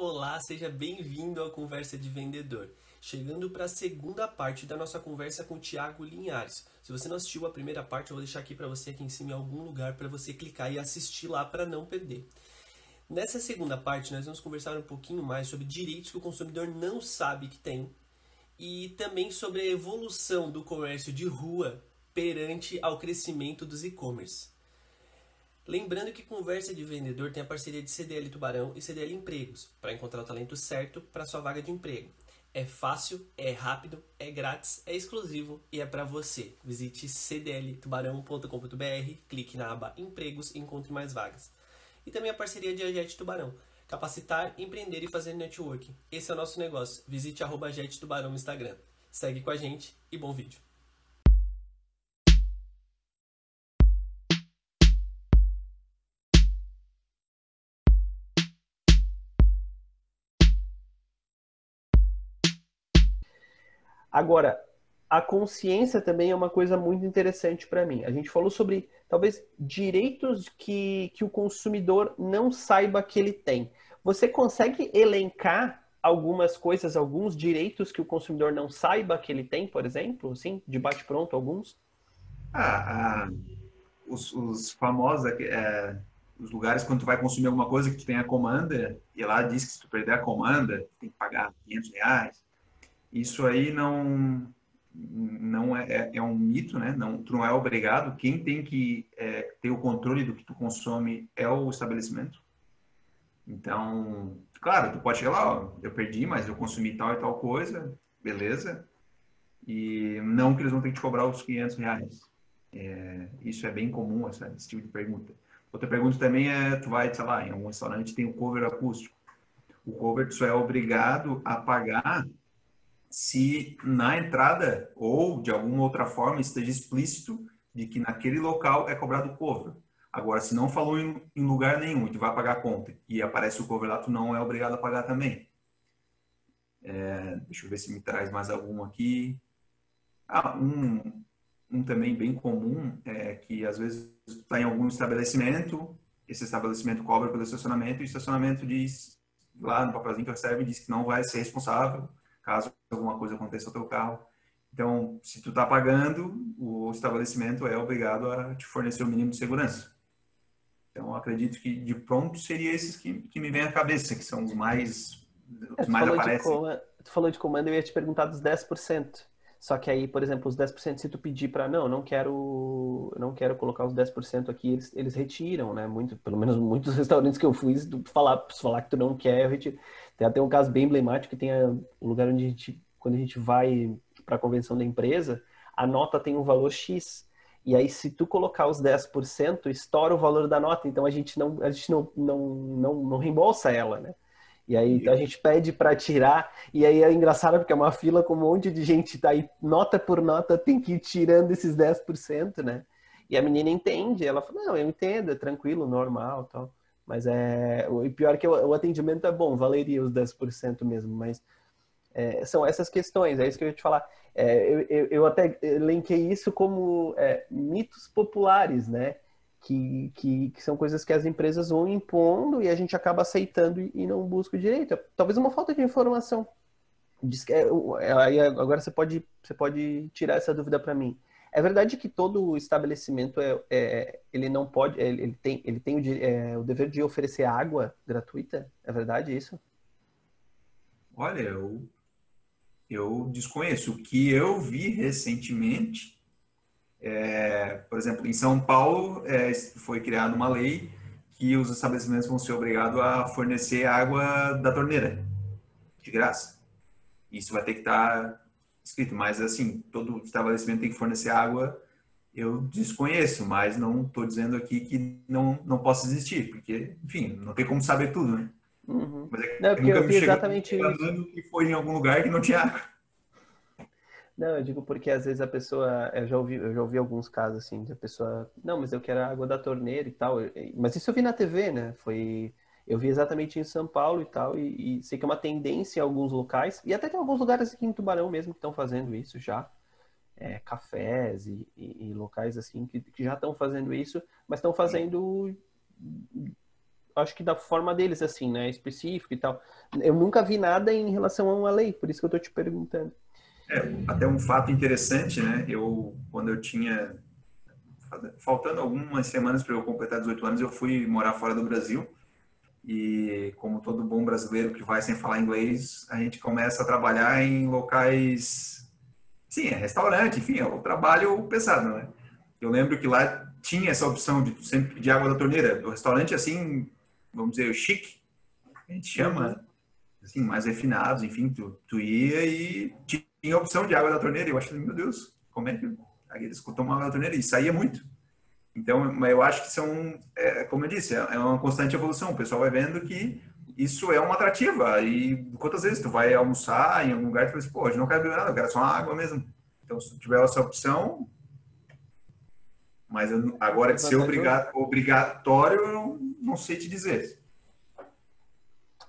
Olá, seja bem-vindo ao Conversa de Vendedor. Chegando para a segunda parte da nossa conversa com o Thiago Linhares. Se você não assistiu a primeira parte, eu vou deixar aqui para você aqui em cima em algum lugar para você clicar e assistir lá para não perder. Nessa segunda parte, nós vamos conversar um pouquinho mais sobre direitos que o consumidor não sabe que tem e também sobre a evolução do comércio de rua perante ao crescimento dos e-commerce. Lembrando que Conversa de Vendedor tem a parceria de CDL Tubarão e CDL Empregos, para encontrar o talento certo para sua vaga de emprego. É fácil, é rápido, é grátis, é exclusivo e é para você. Visite cdltubarão.com.br, clique na aba Empregos e encontre mais vagas. E também a parceria de Agete Tubarão, capacitar, empreender e fazer networking. Esse é o nosso negócio. Visite @Agete Tubarão no Instagram. Segue com a gente e bom vídeo. Agora, a consciência também é uma coisa muito interessante para mim. A gente falou sobre, talvez, direitos que o consumidor não saiba que ele tem. Você consegue elencar algumas coisas, alguns direitos que o consumidor não saiba que ele tem, por exemplo? Assim, de bate-pronto, alguns? Ah, os famosos, os lugares quando tu vai consumir alguma coisa que tu tem a comanda, e lá diz que se tu perder a comanda, tu tem que pagar R$ 500. Isso aí não é um mito, né? Não, tu não é obrigado. Quem tem que ter o controle do que tu consome é o estabelecimento. Então, claro, tu pode chegar lá, ó, eu perdi, mas eu consumi tal e tal coisa, beleza? E não que eles vão ter que te cobrar os R$ 500. Isso é bem comum, esse tipo de pergunta. Outra pergunta também é, tu vai, sei lá, em um restaurante tem o cover acústico. O cover tu só é obrigado a pagar se na entrada ou de alguma outra forma esteja explícito de que naquele local é cobrado cover. Agora, se não falou em lugar nenhum e tu vai pagar a conta e aparece o cover lá, tu não é obrigado a pagar também. Deixa eu ver se me traz mais algum aqui. Ah, um também bem comum é que às vezes está em algum estabelecimento, esse estabelecimento cobra pelo estacionamento e o estacionamento diz, lá no papelzinho que recebe, diz que não vai ser responsável caso alguma coisa aconteça ao teu carro. Então, se tu está pagando, o estabelecimento é obrigado a te fornecer o mínimo de segurança. Então, acredito que de pronto seria esses que me vêm à cabeça, que são os É, que mais aparecem. tu falou de comando, eu ia te perguntar dos 10%. Só que aí, por exemplo, os 10%, se tu pedir para não quero colocar os 10% aqui, eles retiram, né? Muito, pelo menos muitos restaurantes que eu fui, se tu falar que tu não quer, eu retiro. Tem até um caso bem emblemático que tem um lugar onde quando a gente vai para a convenção da empresa, a nota tem um valor X. E aí, se tu colocar os 10%, estoura o valor da nota. Então, a gente não reembolsa ela, né? E aí a gente pede para tirar, e aí é engraçado porque é uma fila com um monte de gente, tá aí nota por nota tem que ir tirando esses 10%, né? E a menina entende, ela fala, não, eu entendo, é tranquilo, normal, tal. Mas o pior é que o atendimento é bom, valeria os 10% mesmo, mas são essas questões, é isso que eu ia te falar. Eu até elenquei isso como mitos populares, né? Que são coisas que as empresas vão impondo e a gente acaba aceitando e não busca o direito. Talvez uma falta de informação. Aí agora você pode tirar essa dúvida para mim. É verdade que todo estabelecimento ele não pode, ele tem o dever de oferecer água gratuita? É verdade isso? Olha, eu desconheço. O que eu vi recentemente, por exemplo, em São Paulo, foi criada uma lei que os estabelecimentos vão ser obrigados a fornecer água da torneira, de graça. Isso vai ter que estar escrito, mas assim, todo estabelecimento tem que fornecer água. Eu desconheço, mas não estou dizendo aqui que não possa existir, porque, enfim, não tem como saber tudo, né? Uhum. Mas é Não, é que porque nunca eu me vi chegou ninguém exatamente isso. reclamando que foi em algum lugar que não tinha água. Não, eu digo porque às vezes a pessoa, eu já ouvi alguns casos assim, de a pessoa, não, mas eu quero a água da torneira e tal. Mas isso eu vi na TV, né? Eu vi exatamente em São Paulo e tal, e sei que é uma tendência em alguns locais, e até tem alguns lugares aqui em Tubarão mesmo que estão fazendo isso já, cafés e locais assim que já estão fazendo isso, mas estão fazendo acho que da forma deles, assim, né? Específico e tal. Eu nunca vi nada em relação a uma lei, por isso que eu tô te perguntando. Até um fato interessante, né? Quando eu tinha, faltando algumas semanas para eu completar 18 anos, eu fui morar fora do Brasil. E como todo bom brasileiro que vai sem falar inglês, a gente começa a trabalhar em locais, sim, é restaurante, enfim, é o trabalho pesado, né? Eu lembro que lá tinha essa opção de tu sempre pedir água da torneira. Do restaurante, assim, vamos dizer, chique, a gente Uhum. chama, assim, mais refinados, enfim, tu ia e tinha a opção de água da torneira. E eu achei, meu Deus, como é que aí eles tomam água da torneira? E saía muito. Então, mas eu acho que são, como eu disse, é uma constante evolução. O pessoal vai vendo que isso é uma atrativa. E quantas vezes tu vai almoçar em algum lugar e tu pensa, pô, hoje não quero beber nada, eu quero só uma água mesmo. Então, se tu tiver essa opção, mas agora É de ser vantajoso. obrigatório, eu não sei te dizer.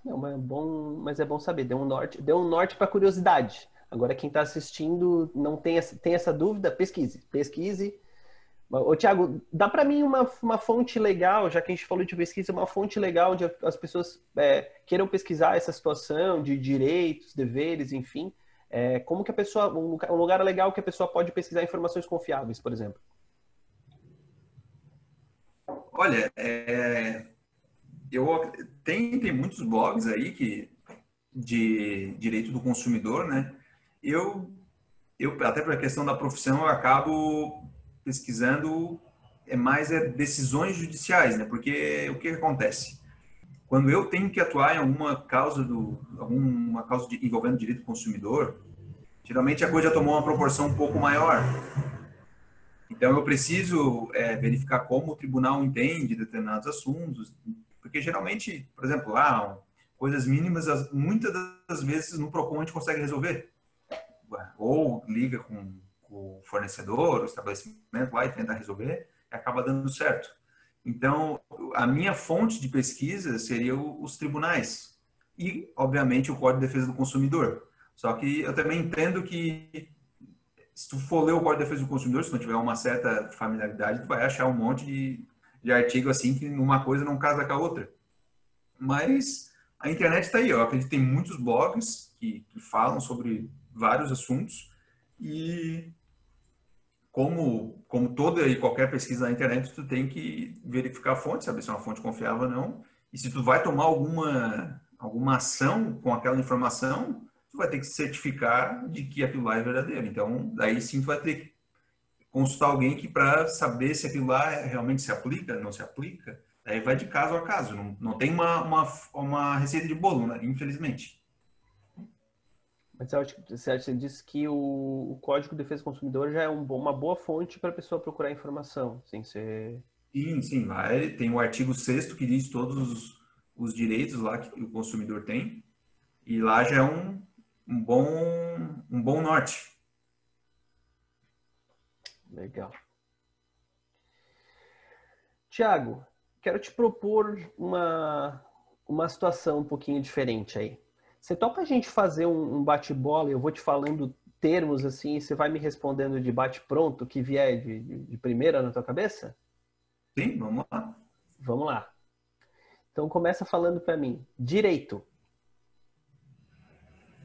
Não, mas é bom saber. Deu um norte para curiosidade. Agora, quem está assistindo não tem essa dúvida, pesquise. Pesquise. Ô, Thiago, dá para mim uma fonte legal, já que a gente falou de pesquisa, uma fonte legal onde as pessoas queiram pesquisar essa situação de direitos, deveres, enfim. Como que a pessoa. Um lugar legal que a pessoa pode pesquisar informações confiáveis, por exemplo. Olha, eu tem muitos blogs aí de direito do consumidor, né? Eu eu até por a questão da profissão eu acabo pesquisando mais decisões judiciais, né? Porque o que acontece? Quando eu tenho que atuar em alguma causa envolvendo direito do consumidor, geralmente a coisa já tomou uma proporção um pouco maior. Então eu preciso verificar como o tribunal entende determinados assuntos, porque geralmente, por exemplo, lá coisas mínimas, muitas das vezes no Procon a gente consegue resolver. Ou liga com o fornecedor, o estabelecimento lá e tenta resolver, e acaba dando certo. Então, a minha fonte de pesquisa seria os tribunais e, obviamente, o Código de Defesa do Consumidor. Só que eu também entendo que se tu for ler o Código de Defesa do Consumidor, se não tiver uma certa familiaridade, tu vai achar um monte de artigo assim que uma coisa não casa com a outra. Mas a internet está aí, eu acredito que tem muitos blogs que falam sobre vários assuntos e como toda e qualquer pesquisa na internet, tu tem que verificar a fonte, saber se é uma fonte confiável ou não. E se tu vai tomar alguma ação com aquela informação, tu vai ter que certificar de que aquilo lá é verdadeiro. Então, daí sim tu vai ter que consultar alguém que para saber se aquilo lá realmente se aplica, não se aplica. Daí vai de caso a caso. Não tem uma receita de bolo, né? Infelizmente. Mas você disse que o Código de Defesa do Consumidor já é uma boa fonte para a pessoa procurar informação, sem ser. Sim, sim. Tem o artigo 6º que diz todos os direitos lá que o consumidor tem. E lá já é um bom, um bom norte. Legal. Tiago, quero te propor uma situação um pouquinho diferente aí. Você topa a gente fazer um bate-bola? Eu vou te falando termos assim, e você vai me respondendo de bate-pronto, que vier de primeira na tua cabeça? Sim, vamos lá. Vamos lá. Então começa falando para mim. Direito.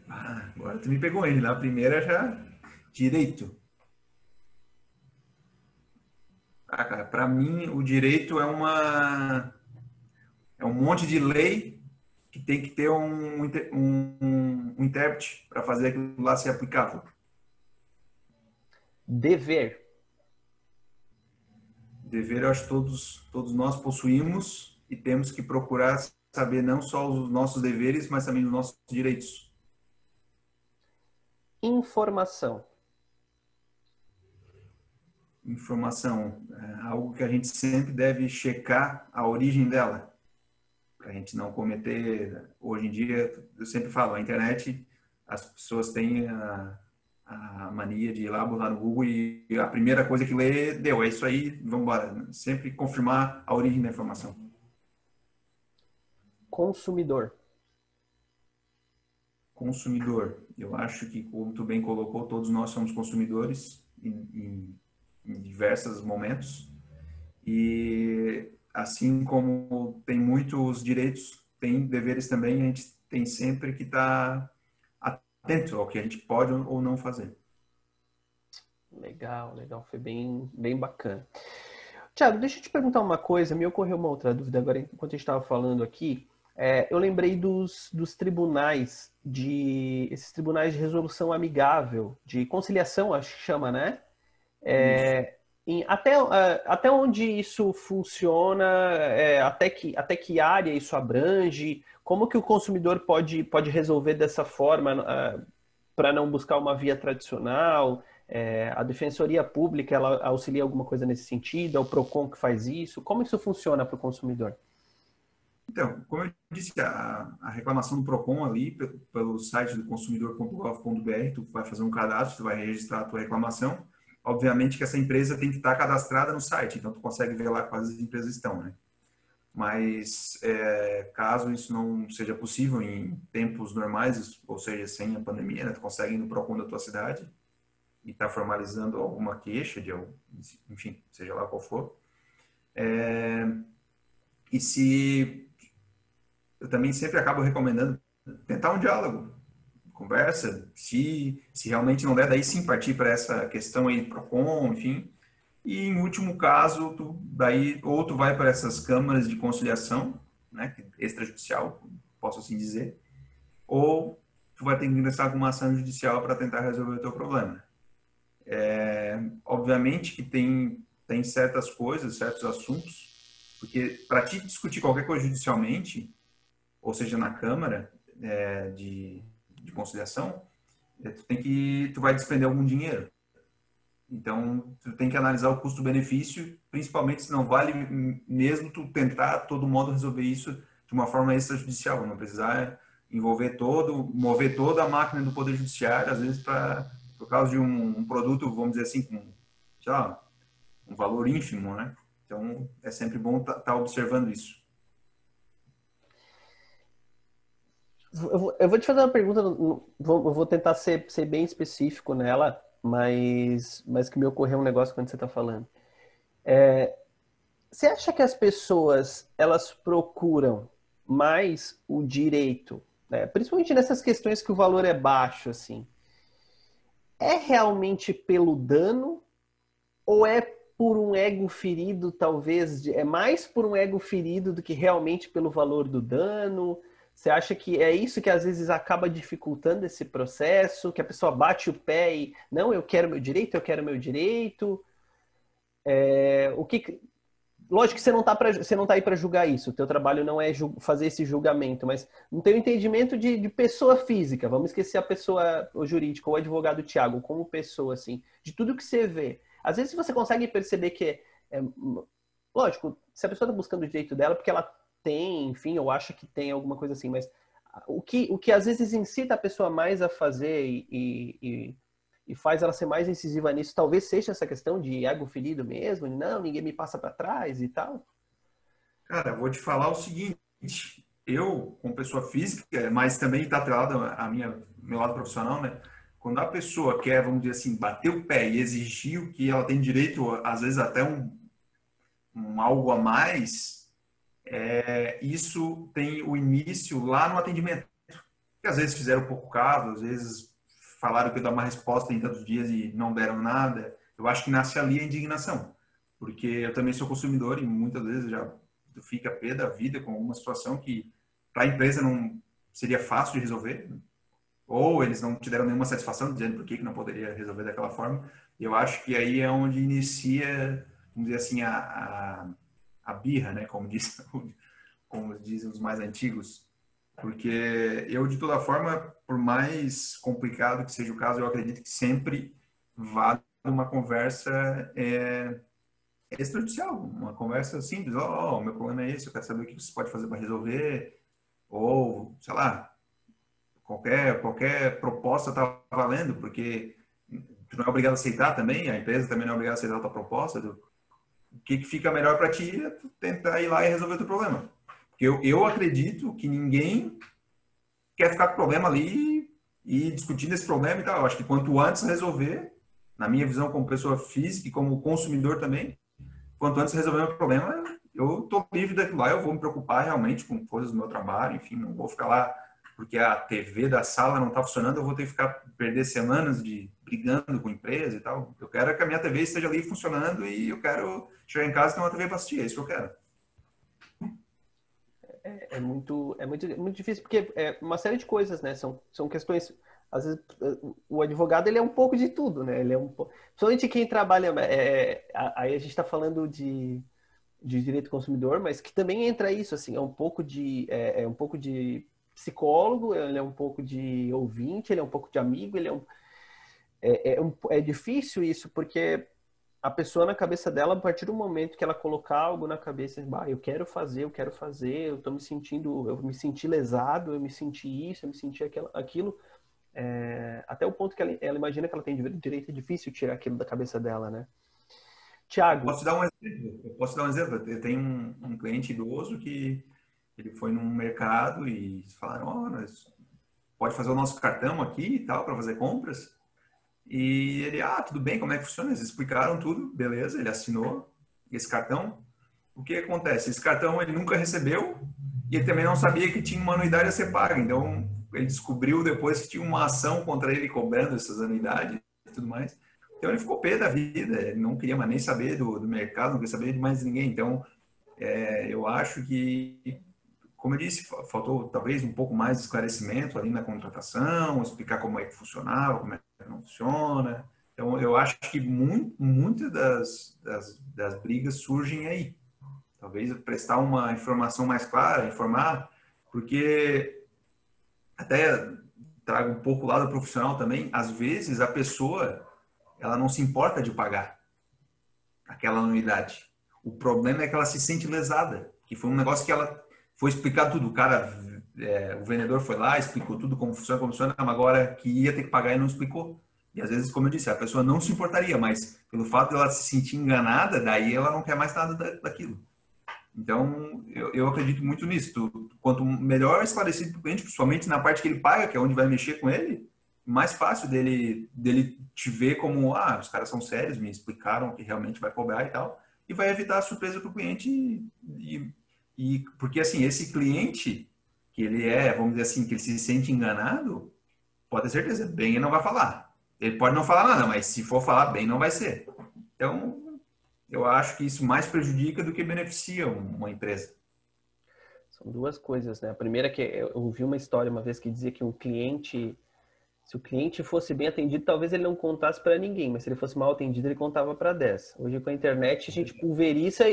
Agora tu me pegou aí. Na primeira já, direito. Cara, para mim o direito é um monte de lei que tem que ter um intérprete para fazer aquilo lá ser aplicável. Dever. Dever, eu acho que todos nós possuímos e temos que procurar saber não só os nossos deveres, mas também os nossos direitos. Informação. Informação é algo que a gente sempre deve checar a origem dela, para a gente não cometer. Hoje em dia, eu sempre falo, a internet, as pessoas têm a mania de ir lá, botar no Google e a primeira coisa que lê, deu, é isso aí, vamos embora. Sempre confirmar a origem da informação. Consumidor. Consumidor. Eu acho que, como tu bem colocou, todos nós somos consumidores em diversos momentos. E assim como tem muitos direitos, tem deveres também, a gente tem sempre que estar atento ao que a gente pode ou não fazer. Legal, legal. Foi bem, bem bacana. Tiago, deixa eu te perguntar uma coisa. Me ocorreu uma outra dúvida agora, enquanto a gente estava falando aqui. Eu lembrei dos tribunais, esses tribunais de resolução amigável, de conciliação, acho que chama, né? Isso. Até onde isso funciona, até que área isso abrange, como que o consumidor pode resolver dessa forma, para não buscar uma via tradicional? A Defensoria Pública, ela auxilia alguma coisa nesse sentido? É o PROCON que faz isso? Como isso funciona para o consumidor? Então, como eu disse, a reclamação do PROCON ali, pelo site do consumidor.gov.br, tu vai fazer um cadastro, tu vai registrar a tua reclamação. Obviamente que essa empresa tem que estar cadastrada no site, então tu consegue ver lá quais as empresas estão, né? Mas caso isso não seja possível em tempos normais, ou seja, sem a pandemia, né, tu consegue ir no PROCON da tua cidade e estar formalizando alguma queixa, enfim, seja lá qual for. E se eu também sempre acabo recomendando tentar um diálogo, conversa, se realmente não der, daí sim partir para essa questão aí do PROCON, enfim. E em último caso, ou tu vai para essas câmaras de conciliação, né, extrajudicial, posso assim dizer, ou tu vai ter que ingressar com uma ação judicial para tentar resolver o teu problema. Obviamente que tem certas coisas, certos assuntos, porque para te discutir qualquer coisa judicialmente, ou seja, na Câmara de conciliação, tu vai despender algum dinheiro. Então, tu tem que analisar o custo-benefício, principalmente se não vale mesmo tu tentar, a todo modo, resolver isso de uma forma extrajudicial, não precisar mover toda a máquina do Poder Judiciário, às vezes por causa de um produto, vamos dizer assim, com, sei lá, um valor ínfimo, né? Então, é sempre bom estar observando isso. Eu vou te fazer uma pergunta, eu vou tentar ser bem específico nela, mas que me ocorreu um negócio quando você está falando. Você acha que as pessoas, elas procuram mais o direito, né? Principalmente nessas questões que o valor é baixo, assim, é realmente pelo dano ou é por um ego ferido, talvez? É mais por um ego ferido do que realmente pelo valor do dano? Você acha que é isso que às vezes acaba dificultando esse processo? Que a pessoa bate o pé e, não, eu quero meu direito, eu quero meu direito? O que... Lógico que você não tá aí para julgar isso. O teu trabalho não é fazer esse julgamento, mas no teu entendimento de pessoa física, vamos esquecer a pessoa o jurídica, o advogado Tiago, como pessoa, assim, de tudo que você vê. Às vezes você consegue perceber que lógico, se a pessoa está buscando o direito dela, porque ela tem, enfim, ou acha que tem alguma coisa assim, mas o que às vezes incita a pessoa mais a fazer e faz ela ser mais incisiva nisso, talvez seja essa questão de ego ferido mesmo, de não, ninguém me passa para trás e tal. Cara, vou te falar o seguinte, eu, como pessoa física, mas também está atrelado meu lado profissional, né? Quando a pessoa quer, vamos dizer assim, bater o pé e exigir o que ela tem direito, às vezes até um algo a mais, isso tem o início lá no atendimento. Que às vezes fizeram pouco caso, às vezes falaram que ia dar uma resposta em tantos dias e não deram nada. Eu acho que nasce ali a indignação, porque eu também sou consumidor e muitas vezes já fica pé da vida com alguma situação que para a empresa não seria fácil de resolver, ou eles não te deram nenhuma satisfação dizendo por que não poderia resolver daquela forma. Eu acho que aí é onde inicia, vamos dizer assim, a birra, né? Como dizem os mais antigos. Porque eu, de toda forma, por mais complicado que seja o caso, eu acredito que sempre vale uma conversa extrajudicial, uma conversa simples. O meu problema é esse, eu quero saber o que você pode fazer para resolver. Ou, sei lá, qualquer proposta está valendo, porque tu não é obrigado a aceitar também, a empresa também não é obrigada a aceitar a tua proposta. O que fica melhor para ti é tu tentar ir lá e resolver o teu problema. Porque eu acredito que ninguém quer ficar com o problema ali e discutindo esse problema e tal. Eu acho que quanto antes resolver, na minha visão como pessoa física e como consumidor também, quanto antes resolver o problema, eu tô livre daquilo lá, eu vou me preocupar realmente com coisas do meu trabalho, enfim, não vou ficar lá porque a TV da sala não está funcionando, eu vou ter que perder semanas de brigando com a empresa e tal. Eu quero que a minha TV esteja ali funcionando e eu quero chegar em casa e ter uma TV para assistir, é isso que eu quero. Muito difícil, porque é uma série de coisas, né? São questões. Às vezes, o advogado ele é um pouco de tudo, né? Ele é um pouco. Principalmente quem trabalha. Aí a gente está falando de direito do consumidor, mas que também entra isso, assim, é um pouco de psicólogo, ele é um pouco de ouvinte, ele é um pouco de amigo, é difícil isso, porque a pessoa na cabeça dela, a partir do momento que ela colocar algo na cabeça, eu quero fazer, eu me senti lesado, eu me senti isso, eu me senti aquilo, até o ponto que ela imagina que ela tem direito, é difícil tirar aquilo da cabeça dela, né? Tiago. Posso te dar um exemplo? Eu posso dar um exemplo. Eu tenho um cliente idoso que ele foi num mercado e falaram, nós pode fazer o nosso cartão aqui e tal para fazer compras. E ele, tudo bem, como é que funciona? Eles explicaram tudo, beleza, ele assinou esse cartão. O que acontece? Esse cartão ele nunca recebeu e ele também não sabia que tinha uma anuidade a ser paga. Então, ele descobriu depois que tinha uma ação contra ele cobrando essas anuidades e tudo mais. Então, ele ficou pé da vida, ele não queria mais nem saber do mercado, não queria saber de mais ninguém. Então, eu acho que, como eu disse, faltou talvez um pouco mais de esclarecimento ali na contratação, explicar como é que funcionava, como é que não funciona. Então, eu acho que muitas das brigas surgem aí. Talvez prestar uma informação mais clara, informar, porque até trago um pouco o lado profissional também, às vezes a pessoa ela não se importa de pagar aquela anuidade. O problema é que ela se sente lesada, que foi um negócio que ela foi explicar tudo. O cara, o vendedor foi lá, explicou tudo como funciona, mas agora que ia ter que pagar e não explicou. E às vezes, como eu disse, a pessoa não se importaria, mas pelo fato de ela se sentir enganada, daí ela não quer mais nada daquilo. Então, eu acredito muito nisso. Quanto melhor esclarecido para o cliente, principalmente na parte que ele paga, que é onde vai mexer com ele, mais fácil dele te ver como, os caras são sérios, me explicaram que realmente vai cobrar e tal, e vai evitar a surpresa para o cliente. Porque, assim, esse cliente, que ele vamos dizer assim, que ele se sente enganado, pode ter certeza, bem ele não vai falar. Ele pode não falar nada, mas se for falar bem, não vai ser. Então, eu acho que isso mais prejudica do que beneficia uma empresa. São duas coisas, né? A primeira é que eu ouvi uma história uma vez que dizia que se o cliente fosse bem atendido, talvez ele não contasse para ninguém, mas se ele fosse mal atendido, ele contava para 10. Hoje com a internet a gente pulveriza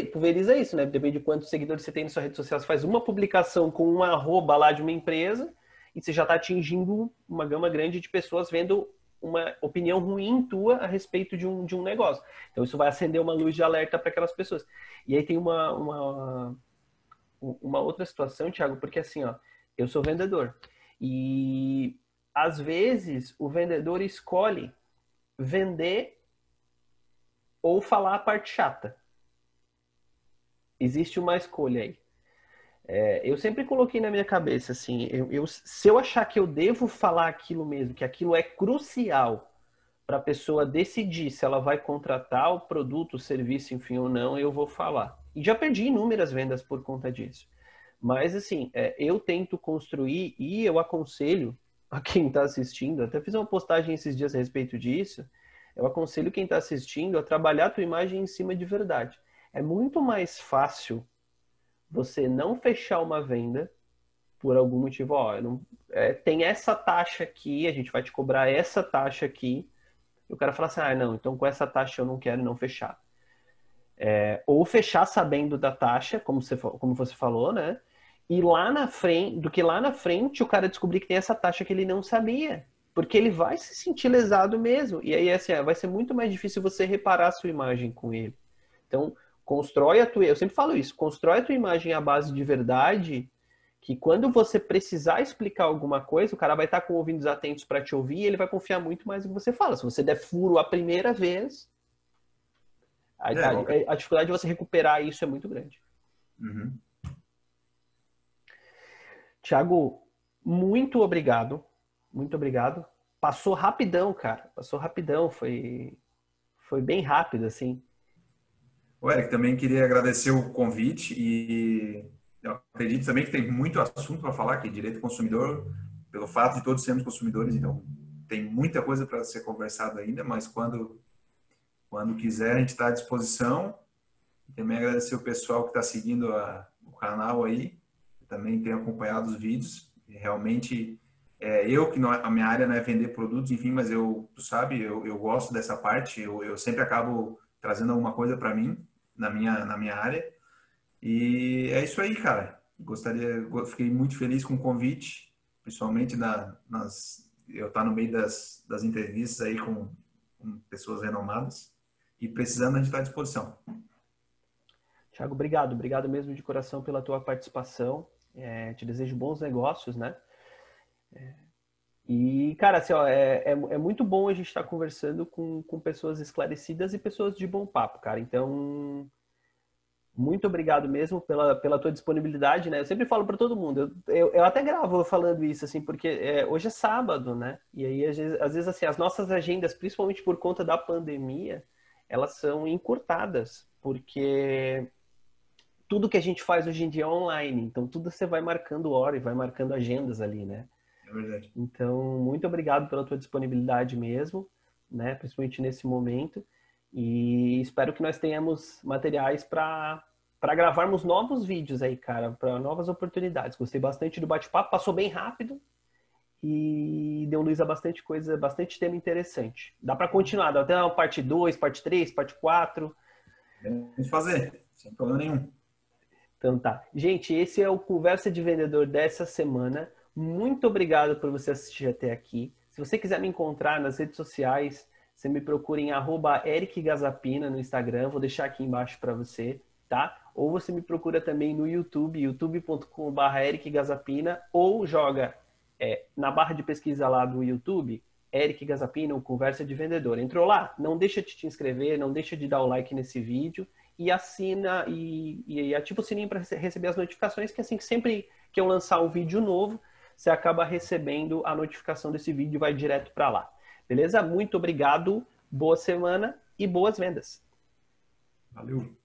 isso, né? Depende de quantos seguidores você tem na sua rede social. Você faz uma publicação com um arroba lá de uma empresa e você já está atingindo uma gama grande de pessoas vendo uma opinião ruim tua a respeito de um negócio. Então isso vai acender uma luz de alerta para aquelas pessoas. E aí tem uma outra situação, Thiago, porque assim, eu sou vendedor e às vezes o vendedor escolhe vender ou falar a parte chata. Existe uma escolha aí. Eu sempre coloquei na minha cabeça assim, se eu achar que eu devo falar aquilo mesmo, que aquilo é crucial para a pessoa decidir se ela vai contratar o produto, o serviço, enfim, ou não, eu vou falar. E já perdi inúmeras vendas por conta disso. Mas, assim, eu tento construir e eu aconselho a quem está assistindo, até fiz uma postagem esses dias a respeito disso, eu aconselho quem está assistindo a trabalhar a tua imagem em cima de verdade. É muito mais fácil você não fechar uma venda por algum motivo. Tem essa taxa aqui, a gente vai te cobrar essa taxa aqui, e o cara fala assim, não, então com essa taxa eu não quero não fechar. Ou fechar sabendo da taxa, como você falou, né? E lá na frente o cara descobrir que tem essa taxa que ele não sabia. Porque ele vai se sentir lesado mesmo. E aí, assim, vai ser muito mais difícil você reparar a sua imagem com ele. Então, eu sempre falo isso, constrói a tua imagem à base de verdade, que quando você precisar explicar alguma coisa, o cara vai estar com ouvidos atentos para te ouvir e ele vai confiar muito mais no que você fala. Se você der furo a primeira vez, a dificuldade de você recuperar isso é muito grande. Uhum. Thiago, muito obrigado. Muito obrigado. Passou rapidão, cara. Passou rapidão. Foi bem rápido, assim. O Eric, também queria agradecer o convite e eu acredito também que tem muito assunto para falar, que direito do consumidor, pelo fato de todos sermos consumidores, então tem muita coisa para ser conversado ainda, mas quando quiser a gente está à disposição. Também agradecer o pessoal que está seguindo o canal aí, também tem acompanhado os vídeos. Realmente, eu que não, a minha área não é vender produtos, enfim, mas tu sabe, eu gosto dessa parte, eu sempre acabo trazendo alguma coisa para mim, na minha área. E é isso aí, cara. Fiquei muito feliz com o convite, principalmente eu estar no meio das entrevistas aí com pessoas renomadas. E precisando, a gente está à disposição. Thiago, obrigado. Obrigado mesmo de coração pela tua participação. Te desejo bons negócios, né? E, cara, assim, ó, é muito bom a gente estar conversando com pessoas esclarecidas e pessoas de bom papo, cara. Então, muito obrigado mesmo pela tua disponibilidade, né? Eu sempre falo para todo mundo, eu até gravo falando isso, assim, porque hoje é sábado, né? E aí, às vezes, assim, as nossas agendas, principalmente por conta da pandemia, elas são encurtadas, porque tudo que a gente faz hoje em dia é online, então tudo você vai marcando hora e vai marcando agendas ali, né? É verdade. Então, muito obrigado pela tua disponibilidade mesmo, né? Principalmente nesse momento. E espero que nós tenhamos materiais para gravarmos novos vídeos aí, cara, para novas oportunidades. Gostei bastante do bate-papo, passou bem rápido e deu luz a bastante coisa, bastante tema interessante. Dá para continuar, dá até uma parte 2, parte 3, parte 4. Vamos fazer, sem problema nenhum. Então tá. Gente, esse é o Conversa de Vendedor dessa semana. Muito obrigado por você assistir até aqui. Se você quiser me encontrar nas redes sociais, você me procura em @ericgazapina no Instagram, vou deixar aqui embaixo para você, tá? Ou você me procura também no YouTube, youtube.com/ericgazapina, ou joga na barra de pesquisa lá do YouTube, Eric Gazapina, o Conversa de Vendedor. Entrou lá? Não deixa de te inscrever, não deixa de dar o like nesse vídeo e assina e ativa o sininho para receber as notificações, que assim que sempre que eu lançar um vídeo novo, você acaba recebendo a notificação desse vídeo e vai direto para lá. Beleza? Muito obrigado, boa semana e boas vendas. Valeu.